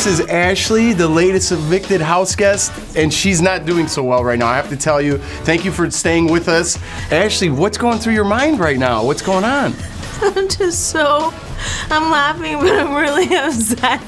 This is Ashley, the latest evicted house guest, and she's not doing so well right now. I have to tell you, thank you for staying with us. Ashley, what's going through your mind right now? What's going on? I'm laughing, but I'm really upset.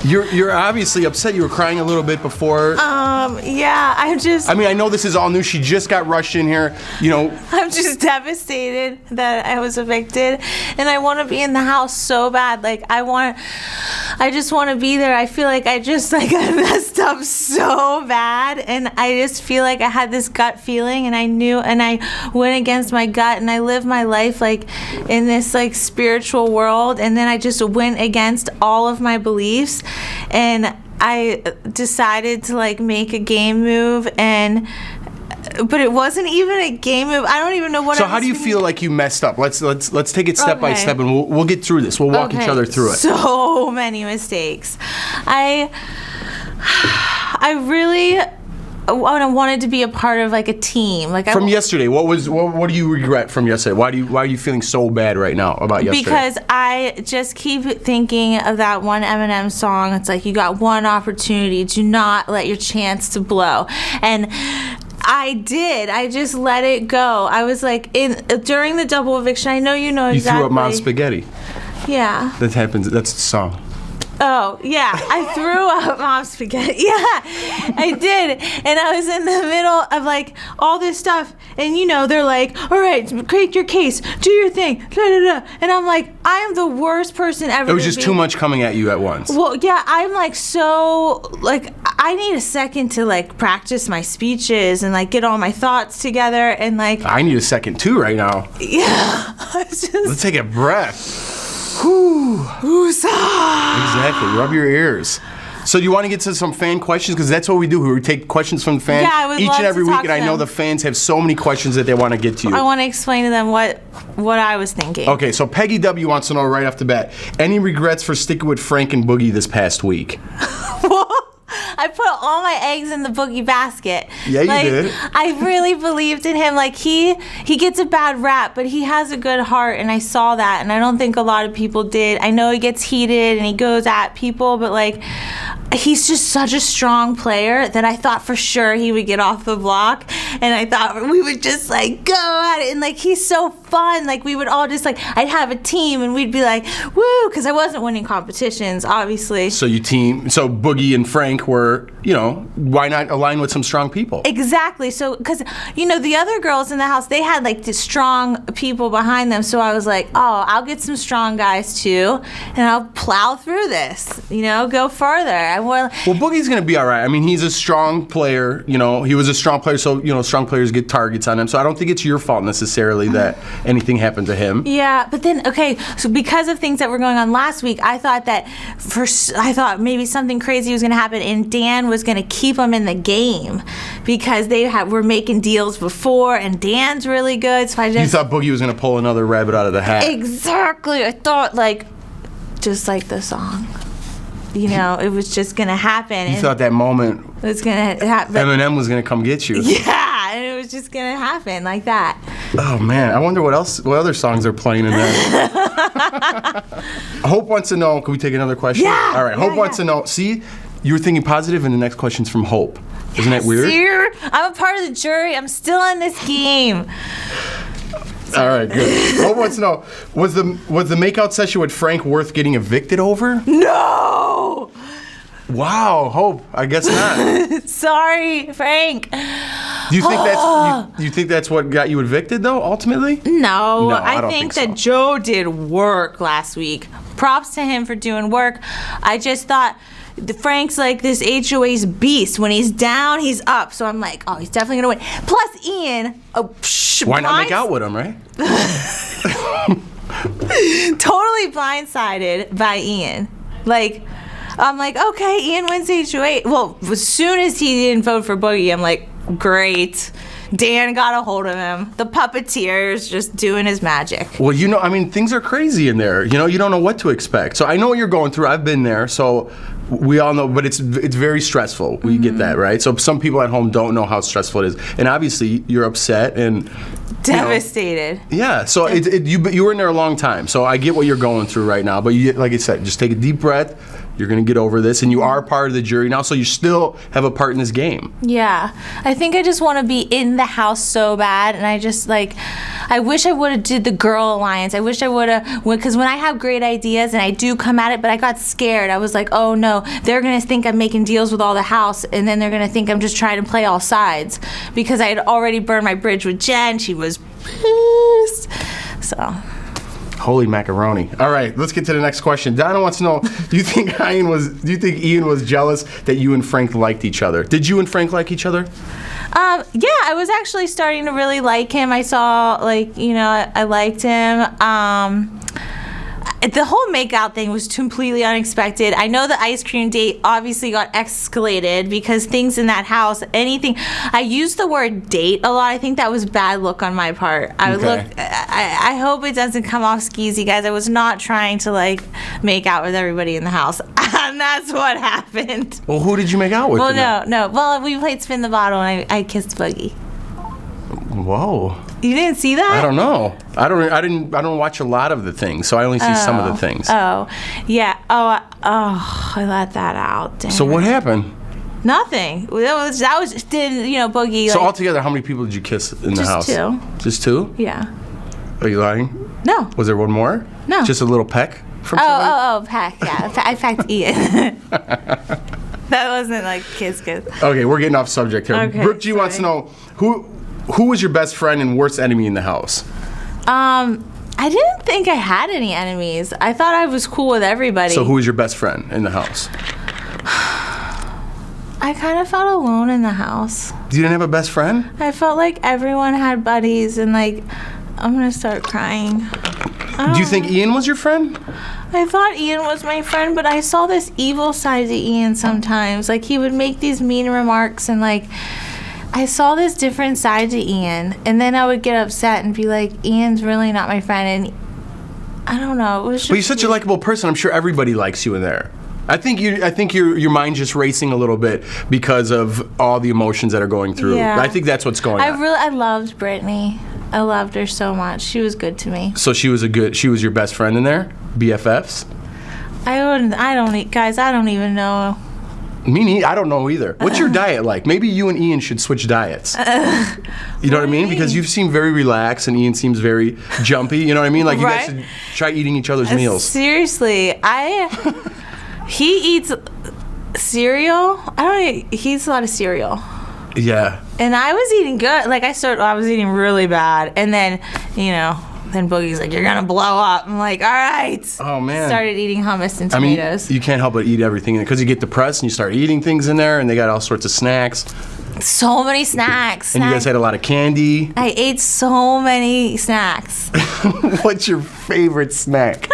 You're obviously upset. You were crying a little bit before. Yeah, I mean, I know this is all new. She just got rushed in here, you know. I'm just devastated that I was evicted, and I want to be in the house so bad. Like, I just want to be there. I feel like I messed up so bad, and I just feel like I had this gut feeling, and I went against my gut, and I lived my life like in this like spiritual world, and then I just went against all of my beliefs, and I decided to like make a game move, but it wasn't even a game move. I don't even know what. So how do you feel like you messed up? Let's take it step by step, and we'll get through this. We'll walk each other through it. So many mistakes. I really wanted to be a part of like a team. Like from yesterday, what do you regret from yesterday? Why are you feeling so bad right now about yesterday? Because I just keep thinking of that one Eminem song. It's like, you got one opportunity. Do not let your chance to blow. And I did. I just let it go. I was like, during the double eviction, I know you know exactly. You threw up mom's spaghetti. Yeah. That happens. That's the song. Oh, yeah. I threw up mom's spaghetti. Yeah, I did. And I was in the middle of like all this stuff. And you know, they're like, all right, create your case, do your thing, da, da, da. And I'm like, I am the worst person ever. It was just too much coming at you at once. Well, yeah, I'm like I need a second to like practice my speeches and like get all my thoughts together and like. I need a second too right now. Yeah. Let's take a breath. Whew. Exactly. Rub your ears. So you want to get to some fan questions? Because that's what we do. We take questions from the fans each and every week, and I know the fans have so many questions that they want to get to you. I want to explain to them what I was thinking. Okay, so Peggy W wants to know right off the bat, any regrets for sticking with Frank and Boogie this past week? I put all my eggs in the Boogie basket. Yeah, you did. I really believed in him. Like, he gets a bad rap, but he has a good heart, and I saw that, and I don't think a lot of people did. I know he gets heated, and he goes at people, but, like, he's just such a strong player that I thought for sure he would get off the block, and I thought we would just, like, go at it, and, like, he's so fun. Like, we would all just, like, I'd have a team, and we'd be like, woo, because I wasn't winning competitions, obviously. So Boogie and Frank were, you know, why not align with some strong people? Exactly. So, because, you know, the other girls in the house, they had, like, the strong people behind them, so I was like, oh, I'll get some strong guys, too, and I'll plow through this, you know, go further. Well, Boogie's going to be all right. I mean, he's a strong player. You know, he was a strong player, so, you know, strong players get targets on him. So I don't think it's your fault necessarily that anything happened to him. Yeah, but then, okay, so because of things that were going on last week, I thought maybe something crazy was going to happen, and Dan was going to keep him in the game because they were making deals before, and Dan's really good. So you thought Boogie was going to pull another rabbit out of the hat. Exactly. I thought, like, just like the song. You know, it was just going to happen. You thought that moment it was going to happen. Eminem was going to come get you. Yeah, and it was just going to happen like that. Oh, man. I wonder what other songs are playing in there. Hope wants to know, can we take another question? Yeah. All right, Hope wants to know. See, you were thinking positive, and the next question's from Hope. Isn't that weird? See, I'm a part of the jury. I'm still in this game. All right, good. Hope wants to know, was the makeout session with Frank worth getting evicted over? No! Wow, Hope, I guess not. Sorry, Frank. Do you think that's what got you evicted though, ultimately? No, I think so. that Joe did work last week. Props to him for doing work. I just thought Frank's like this HOA's beast. When he's down, he's up. So I'm like, oh, he's definitely gonna win. Plus, Ian. Why not make out with him, right? Totally blindsided by Ian. Like, I'm like, okay, Ian wins HOA. Well, as soon as he didn't vote for Boogie, I'm like, great. Dan got a hold of him. The puppeteer is just doing his magic. Well, you know, I mean, things are crazy in there. You know, you don't know what to expect. So I know what you're going through. I've been there. So we all know, but it's very stressful. We get that, right? So some people at home don't know how stressful it is. And obviously, you're upset and devastated. Yeah. So you were in there a long time. So I get what you're going through right now. But like I said, just take a deep breath. You're going to get over this, and you are part of the jury now, so you still have a part in this game. Yeah. I think I just want to be in the house so bad, and I just, like, I wish I would have did the Girl Alliance. I wish I would have, because when I have great ideas, and I do come at it, but I got scared. I was like, oh, no, they're going to think I'm making deals with all the house, and then they're going to think I'm just trying to play all sides, because I had already burned my bridge with Jen. She was pissed. So... Holy macaroni. All right, let's get to the next question. Donna wants to know, do you think Ian was jealous that you and Frank liked each other? Did you and Frank like each other? Yeah, I was actually starting to really like him. I saw, like, you know, I liked him. The whole make-out thing was completely unexpected. I know the ice cream date obviously got escalated because things in that house, anything. I used the word date a lot. I think that was bad look on my part. I hope it doesn't come off skeezy, guys. I was not trying to, like, make out with everybody in the house. And that's what happened. Well, who did you make out with? Well, no. Well, we played spin the bottle, and I kissed Boogie. Whoa. You didn't see that? I don't know. I don't watch a lot of the things, so I only see some of the things. Oh, yeah. I let that out. Damn. So what happened? Nothing. That was Boogie. So like, altogether, how many people did you kiss in the house? Just two. Just two? Yeah. Are you lying? No. Was there one more? No. Just a little peck from somebody? peck. Yeah, I pecked Ian. That wasn't like kiss. Okay, we're getting off subject here. Okay, Brooke G wants to know who was your best friend and worst enemy in the house? I didn't think I had any enemies. I thought I was cool with everybody. So who was your best friend in the house? I kind of felt alone in the house. You didn't have a best friend? I felt like everyone had buddies, and like, I'm gonna start crying. Do you think Ian was your friend? I thought Ian was my friend, but I saw this evil side to Ian sometimes. Like, he would make these mean remarks, and like, I saw this different side to Ian, and then I would get upset and be like, Ian's really not my friend, and I don't know. It was just. But you're such a likable person. I'm sure everybody likes you in there. I think your mind's just racing a little bit because of all the emotions that are going through. Yeah. I think that's what's going on. I loved Brittany. I loved her so much. She was good to me. So she was your best friend in there? BFFs? I don't even know. I don't know either. What's your diet like? Maybe you and Ian should switch diets. You know what I mean? Because you seem very relaxed and Ian seems very jumpy. You know what I mean? Like, you guys should try eating each other's meals. Seriously, he eats cereal. He eats a lot of cereal. Yeah. And I was eating good. Like, I was eating really bad. And then, then Boogie's like, you're going to blow up. I'm like, all right. Oh, man. Started eating hummus and tomatoes. You can't help but eat everything in there because you get depressed and you start eating things in there, and they got all sorts of snacks. So many snacks. And you guys had a lot of candy. I ate so many snacks. What's your favorite snack?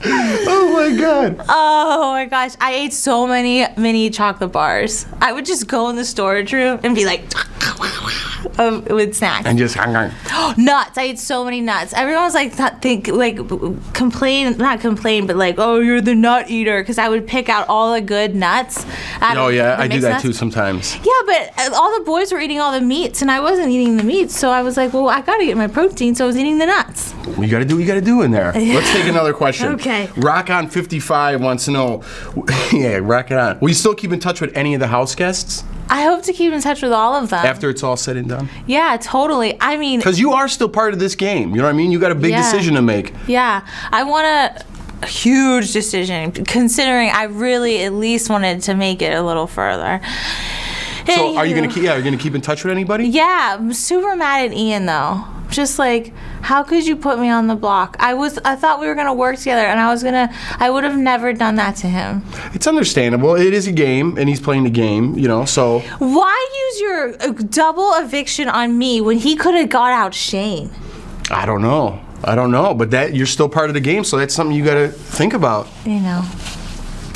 Oh my god. Oh my gosh. I ate so many mini chocolate bars. I would just go in the storage room and be like with snacks. And just nuts. I ate so many nuts. Everyone was like not complain, but like, oh, you're the nut eater, because I would pick out all the good nuts. Oh yeah, I do that too sometimes. Yeah, but all the boys were eating all the meats and I wasn't eating the meats, so I was like, well, I gotta get my protein, so I was eating the nuts. You gotta do what you gotta do in there. Let's take another question. Okay. Rock on 55 wants to know. Yeah, rock it on. Will you still keep in touch with any of the house guests? I hope to keep in touch with all of them. After it's all said and done? Yeah, totally. I mean... Because you are still part of this game. You know what I mean? You got a big decision to make. Yeah. I want a huge decision, considering I really at least wanted to make it a little further. So are you going to keep in touch with anybody? Yeah. I'm super mad at Ian, though. Just like, how could you put me on the block? I thought we were going to work together, and I would have never done that to him. It's understandable. It is a game, and he's playing the game, so. Why use your double eviction on me when he could have got out Shane? I don't know, but you're still part of the game, so that's something you got to think about.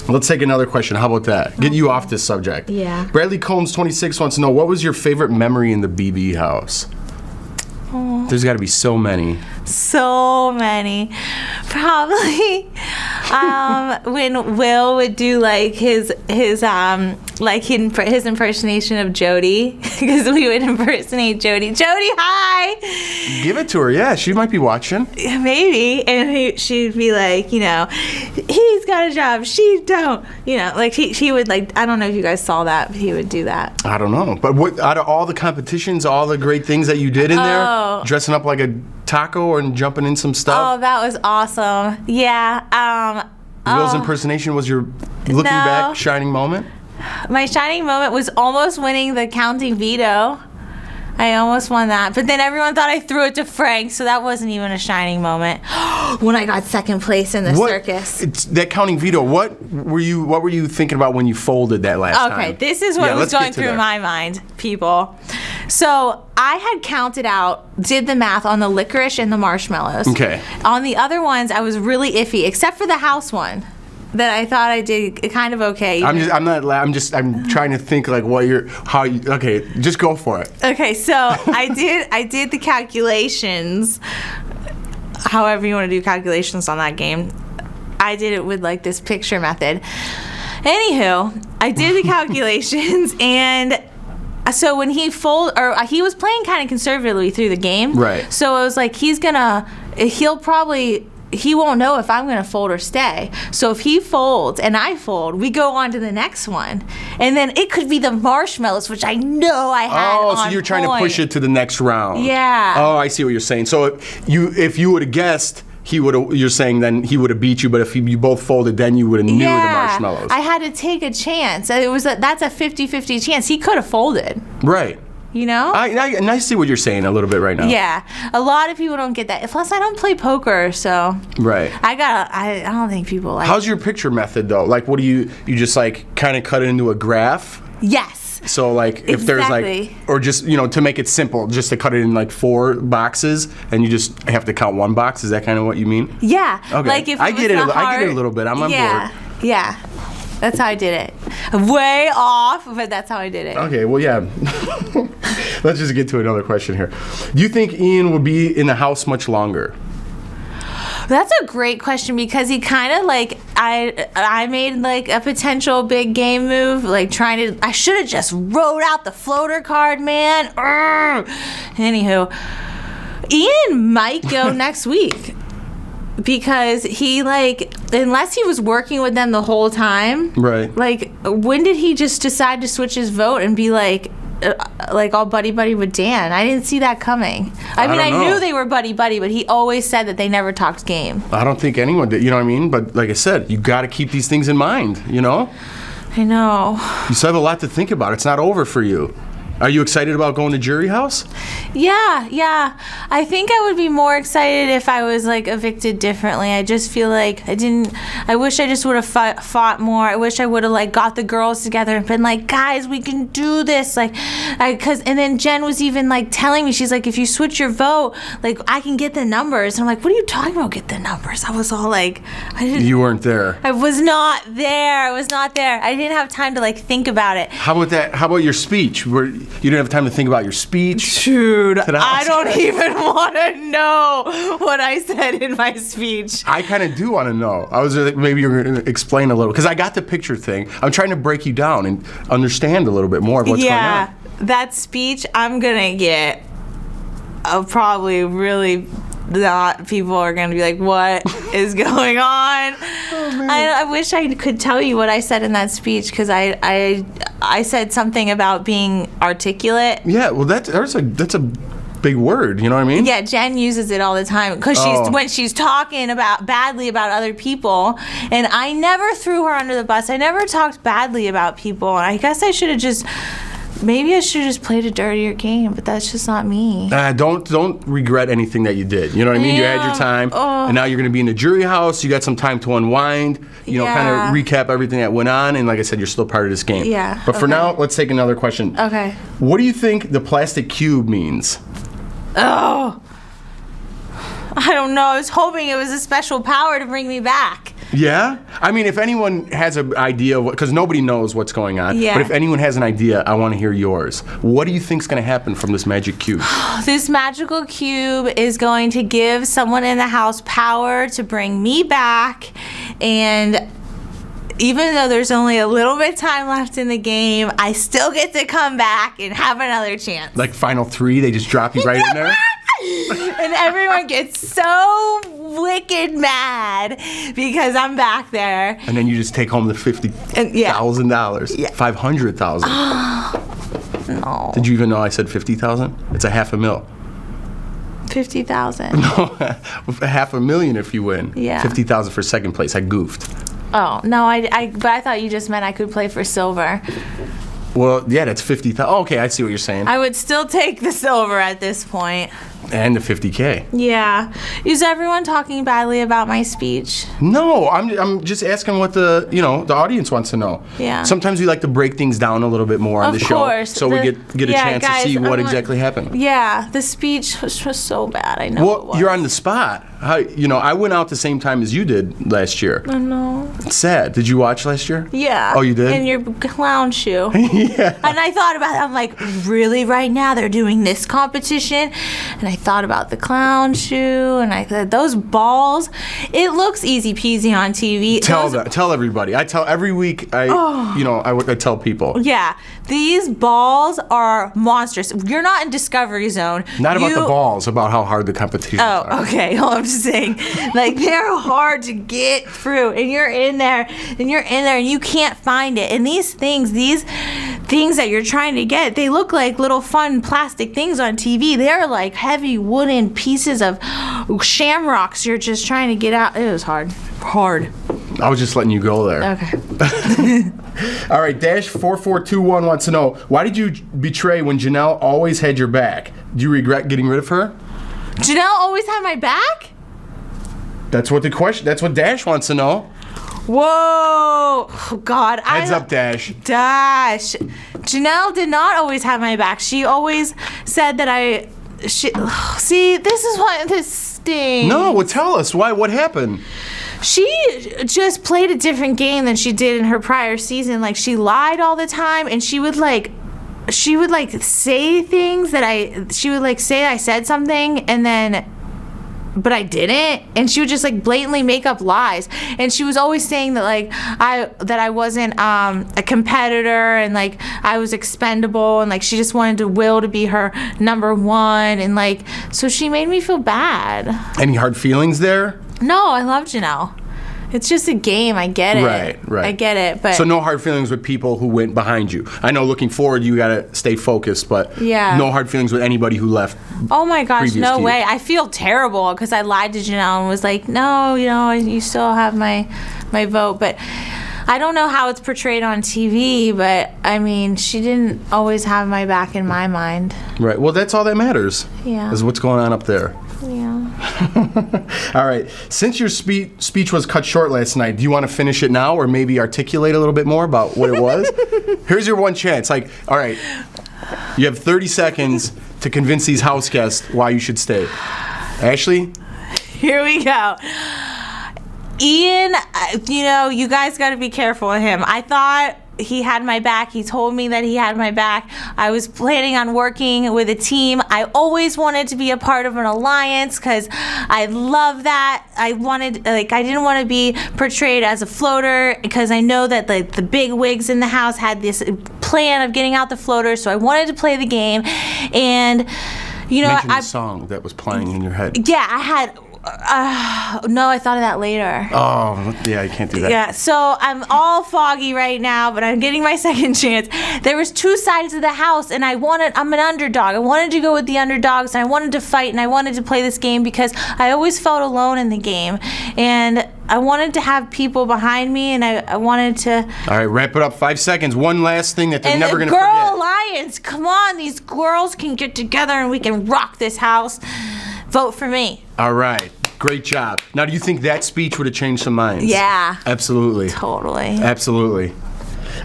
Let's take another question. How about that? Get you off this subject. Yeah. Bradley Combs 26 wants to know, what was your favorite memory in the BB house? Oh. There's got to be so many. So many. Probably when Will would do like his like his impersonation of Jody, because we would impersonate Jody. Jody, hi! Give it to her. Yeah, she might be watching. Maybe. And she'd be like, you know, he's got a job, she don't. You know, like he would, like, I don't know if you guys saw that, but he would do that. I don't know. But what, out of all the competitions, all the great things that you did in there, dressing up like a taco and jumping in some stuff? Oh, that was awesome. Yeah. Will's impersonation was your looking back shining moment? My shining moment was almost winning the counting veto. I almost won that, but then everyone thought I threw it to Frank, so that wasn't even a shining moment. When I got second place in the circus. It's that counting veto. What were you thinking about when you folded that last time? Okay, this is what was going through my mind, people. So I had counted out, did the math on the licorice and the marshmallows. Okay. On the other ones, I was really iffy, except for the house one. That I thought I did kind of okay. I'm trying to think like okay, just go for it. Okay, so I did the calculations. However you want to do calculations on that game. I did it with like this picture method. Anywho, I did the calculations, and so when he was playing kind of conservatively through the game. Right. So I was like, he won't know if I'm going to fold or stay. So if he folds and I fold, we go on to the next one. And then it could be the marshmallows, which I know I had on so you're trying to push it to the next round. Yeah. Oh, I see what you're saying. So if you would have guessed, you're saying then he would have beat you, but if you both folded, then you would have knew the marshmallows. I had to take a chance. That's a 50-50 chance. He could have folded. Right. You know? I see what you're saying a little bit right now. Yeah. A lot of people don't get that. Plus, I don't play poker, so. Right. I don't think people like. How's your picture method, though? Like, what do you just, like, kind of cut it into a graph? Yes. So, like, if there's, like, or just, to make it simple, just to cut it in, like, 4 boxes, and you just have to count 1 box? Is that kind of what you mean? Yeah. Okay. Like, if I get it a little bit. I'm on board. Yeah. That's how I did it. Way off, but that's how I did it. Okay, well, yeah. Let's just get to another question here. Do you think Ian will be in the house much longer? That's a great question, because he kind of like, I made like a potential big game move, like I should have just wrote out the floater card, man. Urgh. Anywho, Ian might go next week. Because he, like, unless he was working with them the whole time, right? Like, when did he just decide to switch his vote and be like all buddy with Dan? I didn't see that coming. I mean, I knew they were buddy, but he always said that they never talked game. I don't think anyone did. You know what I mean? But like I said, you got to keep these things in mind. You know? I know. You still have a lot to think about. It's not over for you. Are you excited about going to jury house? Yeah. I think I would be more excited if I was like evicted differently. I just feel like I wish I just would have fought more. I wish I would have like got the girls together and been like, guys, we can do this. Like, and then Jen was even like telling me, she's like, if you switch your vote, like I can get the numbers. And I'm like, what are you talking about? Get the numbers? I was all like, You weren't there. I was not there. I didn't have time to like think about it. How about that? How about your speech? You didn't have time to think about your speech? Dude, I don't even want to know what I said in my speech. I kind of do want to know. I was like, maybe you're going to explain a little. Because I got the picture thing. I'm trying to break you down and understand a little bit more of what's going on. Yeah, that speech, I'm going to get probably really... people are going to be like, what is going on? Oh, I wish I could tell you what I said in that speech, because I said something about being articulate. Yeah, well, that's a big word, you know what I mean? Yeah, Jen uses it all the time, because when she's talking badly about other people, and I never threw her under the bus. I never talked badly about people, and I guess I should have just... Maybe I should have just played a dirtier game, but that's just not me. Don't regret anything that you did. You know what I mean? You had your time, and now you're going to be in the jury house. You got some time to unwind, kind of recap everything that went on, and like I said, you're still part of this game. Yeah. But for now, let's take another question. Okay. What do you think the plastic cube means? Oh. I don't know. I was hoping it was a special power to bring me back. Yeah? I mean, if anyone has an idea, because nobody knows what's going on, yeah. But if anyone has an idea, I want to hear yours. What do you think's going to happen from this magic cube? This magical cube is going to give someone in the house power to bring me back, and even though there's only a little bit time left in the game, I still get to come back and have another chance. Like final 3, they just drop you right in there? And everyone gets so wicked mad because I'm back there. And then you just take home the $50,000. Yeah. $500,000. No. Did you even know I said 50,000? It's a $500,000. 50,000. No, $500,000 if you win. Yeah. 50,000 for second place. I goofed. Oh, no, but I thought you just meant I could play for silver. Well, yeah, that's 50,000. Oh, okay, I see what you're saying. I would still take the silver at this point. And the 50K. Yeah. Is everyone talking badly about my speech? No, I'm just asking what the audience wants to know. Yeah. Sometimes we like to break things down a little bit more on the show, so we get a chance to see what exactly happened. Yeah, the speech was so bad. I know. Well, you're on the spot. I went out the same time as you did last year. I know. It's sad. Did you watch last year? Yeah. Oh, you did? In your clown shoe. Yeah. And I thought about it. I'm like, really? Right now they're doing this competition, and I thought about the clown shoe, and I thought those balls. It looks easy peasy on TV. Tell everybody. I tell every week. I tell people. Yeah, these balls are monstrous. You're not in Discovery Zone. Not about the balls. About how hard the competition is. Oh, okay. Well, I'm just saying, like, they're hard to get through, and you're in there, and you can't find it. And these things that you're trying to get, they look like little fun plastic things on TV. They're like heavy wooden pieces of shamrocks you're just trying to get out. It was hard. I was just letting you go there. Okay. All right, Dash4421 wants to know, why did you betray when Janelle always had your back? Do you regret getting rid of her? Janelle always had my back? That's what Dash wants to know. Whoa. Oh, God. Heads up, Dash. Janelle did not always have my back. She always said that see, this is what this stings. No, well, tell us. Why? What happened? She just played a different game than she did in her prior season. Like, she lied all the time, and she would say things that say I said something, and then but I didn't, and she would just like blatantly make up lies. And she was always saying that I wasn't a competitor, and like I was expendable, and like she just wanted Will to be her number one, and like so she made me feel bad. Any hard feelings there? No, I love Janelle. It's just a game. I get it. Right. I get it. But so no hard feelings with people who went behind you. I know looking forward, you got to stay focused, but yeah. No hard feelings with anybody who left. Oh my gosh, no way. I feel terrible because I lied to Janelle and was like, no, you still have my vote. But I don't know how it's portrayed on TV, but I mean, she didn't always have my back in my mind. Right. Well, that's all that matters. Yeah. Is what's going on up there. Yeah. All right. Since your speech was cut short last night, do you want to finish it now or maybe articulate a little bit more about what it was? Here's your one chance. All right. You have 30 seconds to convince these house guests why you should stay. Ashley? Here we go. Ian, you guys got to be careful with him. I thought he had my back. He told me that he had my back. I was planning on working with a team. I always wanted to be a part of an alliance because I love that. I didn't want to be portrayed as a floater because I know that the big wigs in the house had this plan of getting out the floater, so I wanted to play the game. And mention the song that was playing in your head. Yeah, I had. No, I thought of that later. Oh, yeah, you can't do that. Yeah, so I'm all foggy right now, but I'm getting my second chance. There was two sides of the house, and I'm an underdog. I wanted to go with the underdogs, and I wanted to fight, and I wanted to play this game because I always felt alone in the game. And I wanted to have people behind me, and I wanted to... All right, wrap it up. 5 seconds. One last thing that they're never going to forget. Girl Alliance, come on. These girls can get together, and we can rock this house. Vote for me. All right. Great job. Now, do you think that speech would have changed some minds? Yeah. Absolutely. Totally. Absolutely.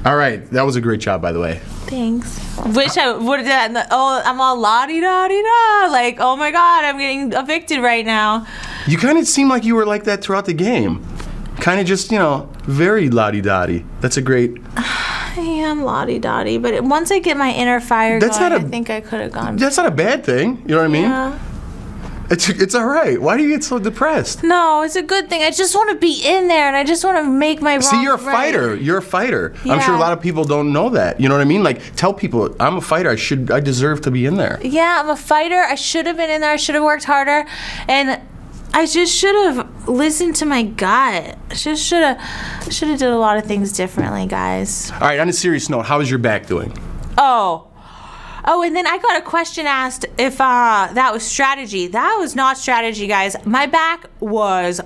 All right. That was a great job, by the way. Thanks. Wish I would have done I'm all la-di-da-di-da. Like, oh my God, I'm getting evicted right now. You kind of seem like you were like that throughout the game. Kind of just, very la-di-da-di. That's a great... I am la-di-da-di, but once I get my inner fire going, I think I could have gone. That's not a bad thing. You know what I mean? Yeah. It's all right. Why do you get so depressed? No, it's a good thing. I just want to be in there, and I just want to make my wrongs See, you're a right. fighter. You're a fighter. I'm sure a Yeah. lot of people don't know that. You know what I mean? Like, tell people, I'm a fighter. I deserve to be in there. Yeah, I'm a fighter. I should have been in there. I should have worked harder, and I just should have listened to my gut. I just should have did a lot of things differently, guys. All right, on a serious note, how is your back doing? Oh, and then I got a question asked if that was strategy. That was not strategy, guys. My back was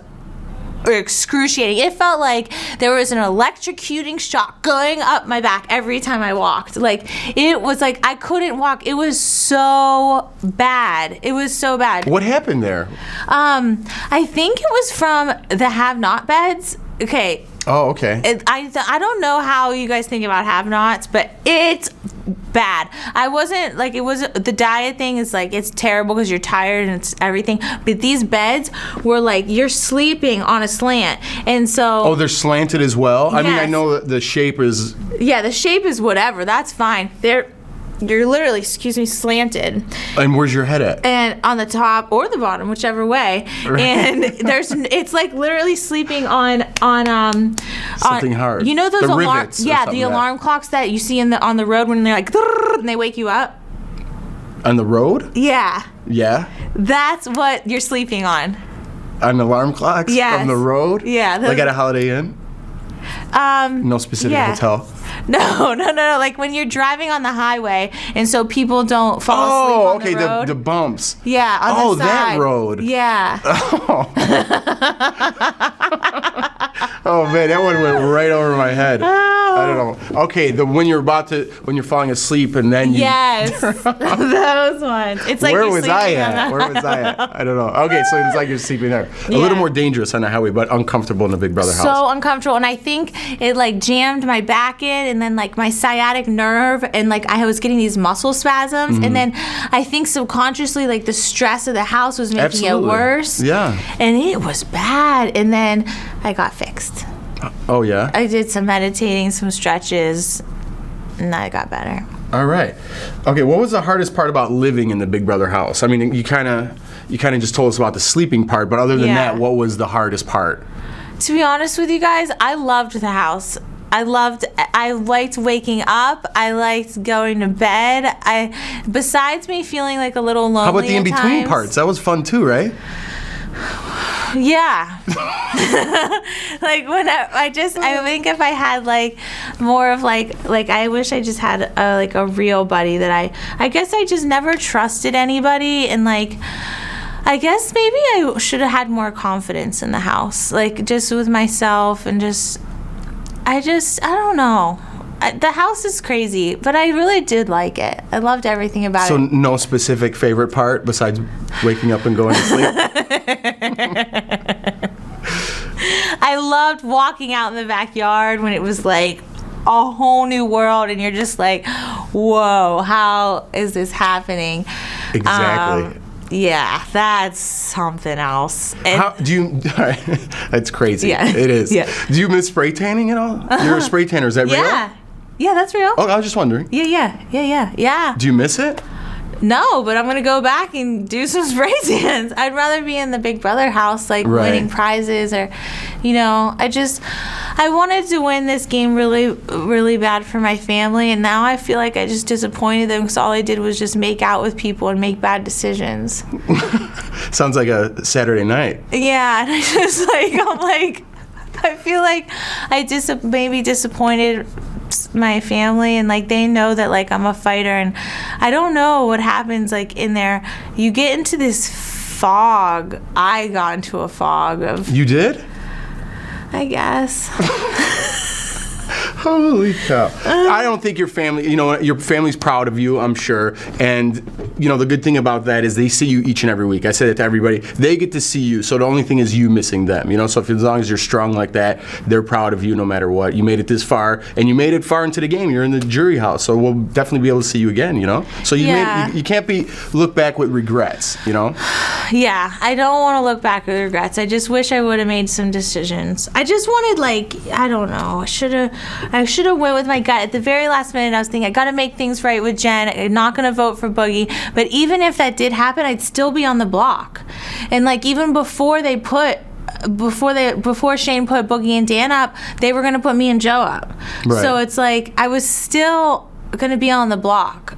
excruciating. It felt like there was an electrocuting shock going up my back every time I walked. Like, it was like I couldn't walk. It was so bad. It was so bad. What happened there? I think it was from the have-not beds. Okay. Oh, okay. I don't know how you guys think about have-nots, but it's bad. I wasn't like, it was the diet thing is like, it's terrible because you're tired and it's everything, but these beds were like you're sleeping on a slant, and so Oh, they're slanted as well? I mean, I Yes. know that the shape is... yeah, the shape is whatever, that's fine. You're literally, slanted, And where's your head at? and on the top or the bottom, whichever way. And it's like literally sleeping on Something hard. You know those The alarm, rivets or yeah, something, the alarm clocks that you see on the road when they're like, and they wake you up. On the road? Yeah, Yeah. that's what you're sleeping on. On alarm clocks? Yes. On the road? Yeah, those- Like at a Holiday Inn? No specific yeah. hotel? No. Like when you're driving on the highway, and so people don't fall asleep Oh, on okay, the road. the bumps. Yeah, on Oh, the that side. road. Yeah. Oh man, that one went right over my head. I don't know. Okay, when you're falling asleep and then you... Yes, those ones. It's like Where you're was I sleeping on at? the- Where was I at? I don't know. Okay, so it's like you're sleeping there. A Yeah. little more dangerous on the highway, but uncomfortable in the Big Brother house. So uncomfortable, and I think it like jammed my back in, and then like my sciatic nerve, and like I was getting these muscle spasms, Mm-hmm. and then I think subconsciously like the stress of the house was making Absolutely. it worse. Yeah. And it was bad, and then I got fixed. Oh yeah. I did some meditating, some stretches, and I got better. All right. Okay, what was the hardest part about living in the Big Brother house? I mean, you kind of just told us about the sleeping part, but other than Yeah. that, what was the hardest part? To be honest with you guys, I loved the house. I liked waking up. I liked going to bed. Besides me feeling like a little lonely. How about the at in-between times, parts? That was fun too, right? Yeah. Like when I think if I had like more of like I wish I just had a real buddy that I guess I just never trusted anybody, and like I guess maybe I should have had more confidence in the house, like just with myself, and I don't know. The house is crazy, but I really did like it. I loved everything about So it. no specific favorite part besides waking up and going to sleep? I loved walking out in the backyard when it was like a whole new world, and you're just like, whoa, how is this happening? Exactly. Yeah, that's something else. And How do you? That's crazy. Yeah. It is. Yeah. Do you miss spray tanning at all? You're a spray tanner. Is that real? yeah, that's real. Oh, I was just wondering. Yeah. Do you miss it? No, but I'm gonna go back and do some spray tans. I'd rather be in the Big Brother house, like Right. winning prizes, or, I wanted to win this game really, really bad for my family, and now I feel like I just disappointed them because all I did was just make out with people and make bad decisions. Sounds like a Saturday night. Yeah, and I feel like I maybe disappointed my family, and like they know that like I'm a fighter, and I don't know what happens like in there. You get into this fog. I got into a fog of, You did? I guess. Holy cow. I don't think your family, your family's proud of you, I'm sure. And, the good thing about that is they see you each and every week. I say that to everybody. They get to see you. So the only thing is you missing them, So as long as you're strong like that, they're proud of you no matter what. You made it this far, and you made it far into the game. You're in the jury house. So we'll definitely be able to see you again, So you Yeah. you can't look back with regrets, Yeah, I don't want to look back with regrets. I just wish I would have made some decisions. I just wanted, like, I don't know. I should have went with my gut. At the very last minute, I was thinking, I got to make things right with Jen. I'm not going to vote for Boogie. But even if that did happen, I'd still be on the block. And, like, even before Shane put Boogie and Dan up, they were going to put me and Joe up. Right. So it's like I was still going to be on the block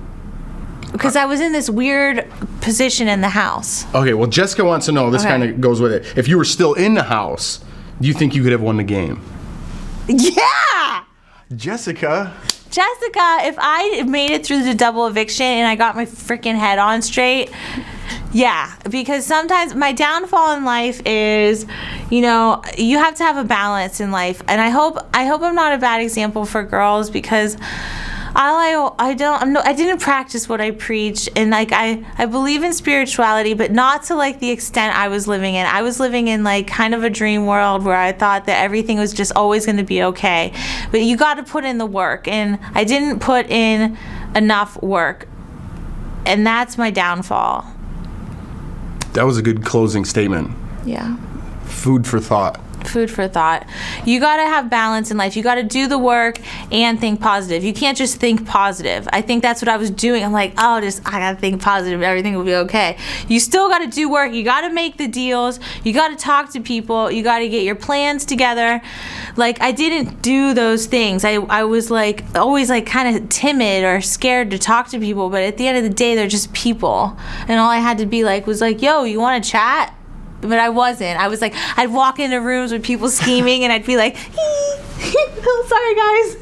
because I was in this weird position in the house. Okay, well, Jessica wants to know, this Okay. kind of goes with it. If you were still in the house, do you think you could have won the game? Yeah! Jessica. If I made it through the double eviction and I got my freaking head on straight, yeah, because sometimes my downfall in life is, you have to have a balance in life, and I hope I'm not a bad example for girls because I didn't practice what I preach, and like I believe in spirituality, but not to like the extent I was living in. I was living in like kind of a dream world where I thought that everything was just always going to be okay, but you got to put in the work, and I didn't put in enough work, and that's my downfall. That was a good closing statement. Yeah. Food for thought. Food for thought. You got to have balance in life. You got to do the work and think positive. You can't just think positive. I think that's what I was doing. I'm like, I got to think positive. Everything will be okay. You still got to do work. You got to make the deals. You got to talk to people. You got to get your plans together. Like, I didn't do those things. I was like always like kind of timid or scared to talk to people. But at the end of the day, they're just people. And all I had to be like was like, yo, you want to chat? But I wasn't. I was like, I'd walk into rooms with people scheming, and I'd be like, sorry, guys.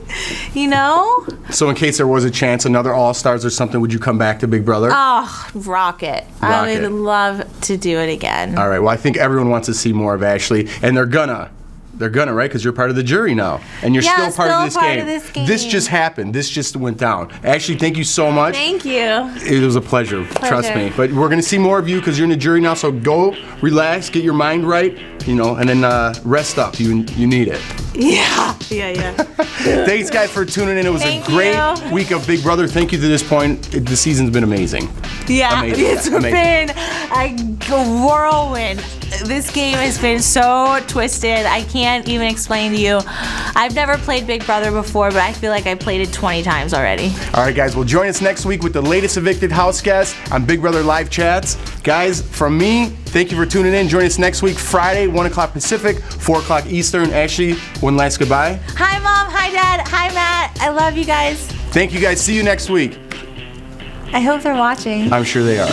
So in case there was a chance, another All-Stars or something, would you come back to Big Brother? Oh, rock it. I would love to do it again. All right. Well, I think everyone wants to see more of Ashley, and they're gonna, right? Because you're part of the jury now, and you're still part of this game. This just happened. This just went down. Ashley, thank you so much. Thank you. It was a pleasure. Trust me. But we're gonna see more of you because you're in the jury now. So go, relax, get your mind right, and then rest up. You need it. Yeah. Thanks, guys, for tuning in. It was a great week of Big Brother. Thank you to this point. The season's been amazing. Yeah, amazing. It's been a whirlwind. This game has been so twisted. I can't even explain to you. I've never played Big Brother before, but I feel like I played it 20 times already. All right, guys. Well, join us next week with the latest evicted house guest on Big Brother Live Chats. Guys, from me, thank you for tuning in. Join us next week, Friday, 1 o'clock Pacific, 4 o'clock Eastern. Ashley, one last goodbye. Hi, Mom. Hi, Dad. Hi, Matt. I love you guys. Thank you, guys. See you next week. I hope they're watching. I'm sure they are.